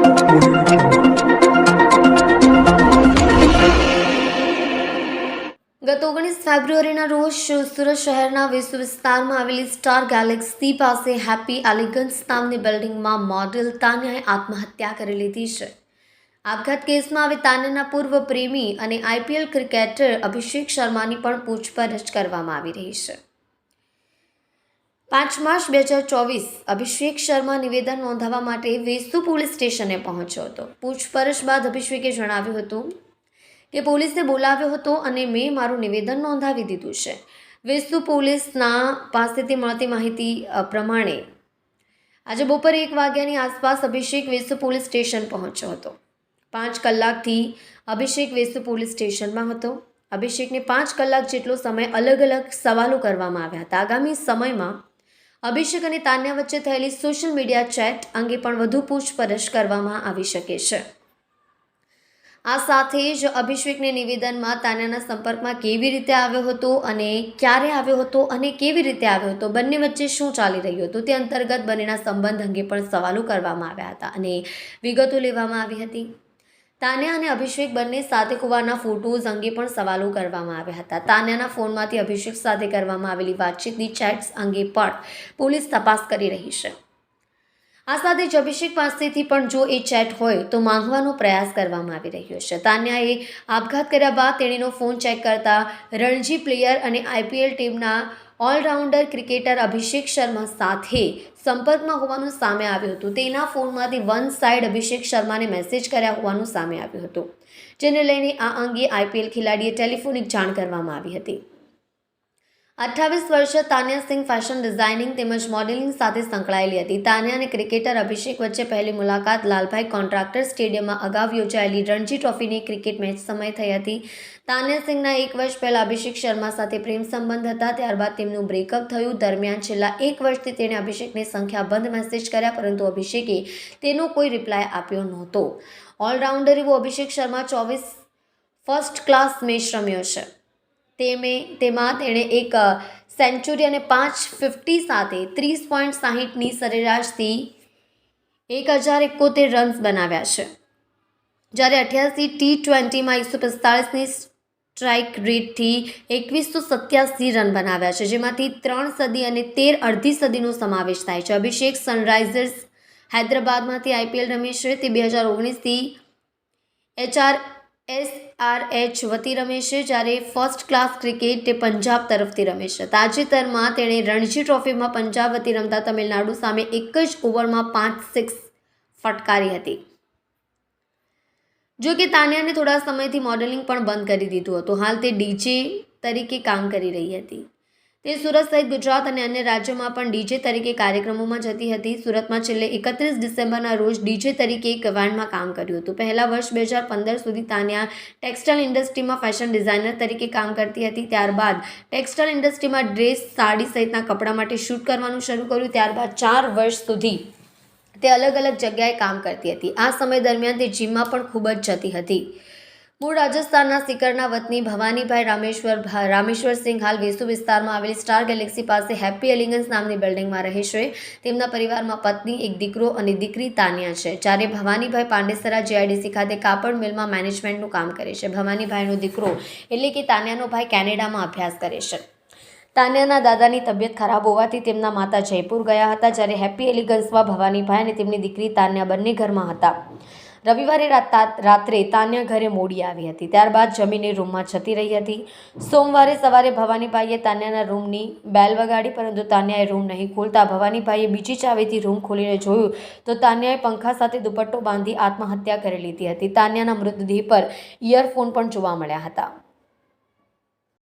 ગત 19 ફેબ્રુઆરીના રોજ સુરત શહેરના વેસુ વિસ્તારમાં આવેલી સ્ટાર ગેલેક્સી પાસે હેપી એલિગન્સ નામની બિલ્ડિંગમાં મોડેલ તાન્યાએ આત્મહત્યા કરી લીધી છે. આપઘાત કેસમાં હવે તાન્યાના પૂર્વ પ્રેમી અને આઈપીએલ ક્રિકેટર અભિષેક શર્માની પણ પૂછપરછ કરવામાં આવી રહી છે. 5 માર્ચ 2024 અભિષેક શર્મા નિવેદન નોંધાવવા માટે વેસુ પોલીસ સ્ટેશને પહોંચ્યો હતો. પૂછપરછ બાદ અભિષેકે જણાવ્યું હતું કે પોલીસે બોલાવ્યો હતો અને મેં મારું નિવેદન નોંધાવી દીધું છે. વેસુ પોલીસના પાસેથી મળતી માહિતી પ્રમાણે આજે બપોરે 1 વાગ્યાની આસપાસ અભિષેક વેસુ પોલીસ સ્ટેશન પહોંચ્યો હતો. 5 કલાકથી અભિષેક વેસુ પોલીસ સ્ટેશનમાં હતો. અભિષેકને 5 કલાક જેટલો સમય અલગ અલગ સવાલો કરવામાં આવ્યા હતા. આગામી સમયમાં અભિષેક અને તાન્યા વચ્ચે થયેલી સોશિયલ મીડિયા ચેટ અંગે પણ વધુ પૂછપરછ કરવામાં આવી શકે છે. આ સાથે જ અભિષેકને નિવેદનમાં તાન્યાના સંપર્કમાં કેવી રીતે આવ્યો હતો અને ક્યારે આવ્યો હતો અને કેવી રીતે આવ્યો હતો, બંને વચ્ચે શું ચાલી રહ્યું હતું તે અંતર્ગત બંનેના સંબંધ અંગે પણ સવાલો કરવામાં આવ્યા હતા અને વિગતો લેવામાં આવી હતી. તાન્યા અને અભિષેક બંને સાથે હોવાના ફોટોઝ અંગે પણ સવાલો કરવામાં આવ્યા હતા. તાન્યાના ફોનમાંથી અભિષેક સાથે કરવામાં આવેલી વાતચીતની ચેટ્સ અંગે પણ પોલીસ તપાસ કરી રહી છે. આ સાથે જ અભિષેક પાસેથી પણ જો એ ચેટ હોય તો માંગવાનો પ્રયાસ કરવામાં આવી રહ્યો છે. તાન્યાએ આપઘાત કર્યા બાદ તેણીનો ફોન ચેક કરતા રણજી પ્લેયર અને આઈપીએલ ટીમના ઓલરાઉન્ડર ક્રિકેટર અભિષેક શર્મા સાથે સંપર્કમાં હોવાનું સામે આવ્યું હતું. તેના ફોનમાંથી વન સાઇડ અભિષેક શર્માને મેસેજ કર્યા હોવાનું સામે આવ્યું હતું, જેને લઈને આ અંગે આઈપીએલ ખેલાડીએ ટેલિફોનિક જાણ કરવામાં આવી હતી. 28 વર્ષીય તાન્યા સિંહ ફેશન ડિઝાઇનિંગ તેમજ મોડેલિંગ સાથે સંકળાયેલી હતી. તાન્યા અને ક્રિકેટર અભિષેક વચ્ચે પહેલી મુલાકાત લાલભાઈ કોન્ટ્રાક્ટર સ્ટેડિયમમાં અગાઉ યોજાયેલી રણજી ટ્રોફીની ક્રિકેટ મેચ સમયે થઈ હતી. તાન્યા સિંહના 1 વર્ષ પહેલા અભિષેક શર્મા સાથે પ્રેમ સંબંધ હતા. ત્યારબાદ તેમનું બ્રેકઅપ થયું. દરમિયાન છેલ્લા 1 વર્ષથી તેણે અભિષેકને સંખ્યાબંધ મેસેજ કર્યા, પરંતુ અભિષેકે તેનો કોઈ રિપ્લાય આપ્યો નહોતો. ઓલરાઉન્ડર એવો અભિષેક શર્મા 24 ફર્સ્ટ ક્લાસ મેચ રમ્યો છે. તેમાં તેણે 1 સેન્ચુરી અને 550 સાથે 30.60ની સરેરાશથી 1071 રન્સ બનાવ્યા છે, જ્યારે 88 T20માં 145ની સ્ટ્રાઇક રેટથી 2187 રન બનાવ્યા છે, જેમાંથી 3 સદી અને 13 અડધી સદીનો સમાવેશ થાય છે. અભિષેક સનરાઇઝર્સ હૈદરાબાદમાંથી આઈપીએલ રમે છે. તે 2019થી SRH વતી રમે છે, જ્યારે ફર્સ્ટ ક્લાસ ક્રિકેટ તે પંજાબ તરફથી રમે છે. તાજેતરમાં તેણે રણજી ટ્રોફીમાં પંજાબ વતી રમતા તમિલનાડુ સામે એક જ ઓવરમાં 5 સિક્સ ફટકારી હતી. જો કે તાન્યાને થોડા સમયથી મોડેલિંગ પણ બંધ કરી દીધું હતું. હાલ તે ડીજે તરીકે કામ કરી રહી હતી. તે સુરત સહિત ગુજરાત અને અન્ય રાજ્યોમાં પણ ડીજે તરીકે કાર્યક્રમોમાં જતી હતી. સુરતમાં છેલ્લે 31 ડિસેમ્બરના રોજ ડીજે તરીકે એક ઇવેન્ટમાં કામ કર્યું હતું. પહેલા વર્ષ 2015 સુધી તાન્યા ટેક્સટાઇલ ઇન્ડસ્ટ્રીમાં ફેશન ડિઝાઇનર તરીકે કામ કરતી હતી. ત્યારબાદ ટેક્સટાઇલ ઇન્ડસ્ટ્રીમાં ડ્રેસ, સાડી સહિતના કપડાં માટે શૂટ કરવાનું શરૂ કર્યું. ત્યારબાદ 4 વર્ષ સુધી તે અલગ અલગ જગ્યાએ કામ કરતી હતી. આ સમય દરમિયાન તે જીમમાં પણ ખૂબ જ જતી હતી. મૂળ રાજસ્થાનના સિકરના વતની ભવાનીભાઈ રામેશ્વર સિંહ હાલ વેસુ વિસ્તારમાં આવેલી સ્ટાર ગેલેક્સી પાસે હેપી એલિગન્સ નામની બિલ્ડિંગમાં રહે છે. તેમના પરિવારમાં પત્ની, એક દીકરો અને દીકરી તાન્યા છે, જ્યારે ભવાનીભાઈ પાંડેસરા જીઆઈડીસી ખાતે કાપડ મિલમાં મેનેજમેન્ટનું કામ કરે છે. ભવાનીભાઈનો દીકરો એટલે કે તાન્યાનો ભાઈ કેનેડામાં અભ્યાસ કરે છે. તાન્યાના દાદાની તબિયત ખરાબ હોવાથી તેમના માતા જયપુર ગયા હતા, જ્યારે હેપી એલિગન્સમાં ભવાનીભાઈ અને તેમની દીકરી તાન્યા બંને ઘરમાં હતા. રવિવારે રાત્રે તાન્યા ઘરે મોડી આવી હતી. ત્યારબાદ જમીને રૂમમાં જતી રહી હતી. સોમવારે સવારે ભવાનીભાઈએ તાન્યાના રૂમની બેલ વગાડી, પરંતુ તાન્યાએ રૂમ નહીં ખોલતા ભવાનીભાઈએ બીજી ચાવીથી રૂમ ખોલીને જોયું તો તાન્યાએ પંખા સાથે દુપટ્ટો બાંધી આત્મહત્યા કરી લીધી હતી. તાન્યાના મૃતદેહ પર ઇયરફોન પણ જોવા મળ્યા હતા.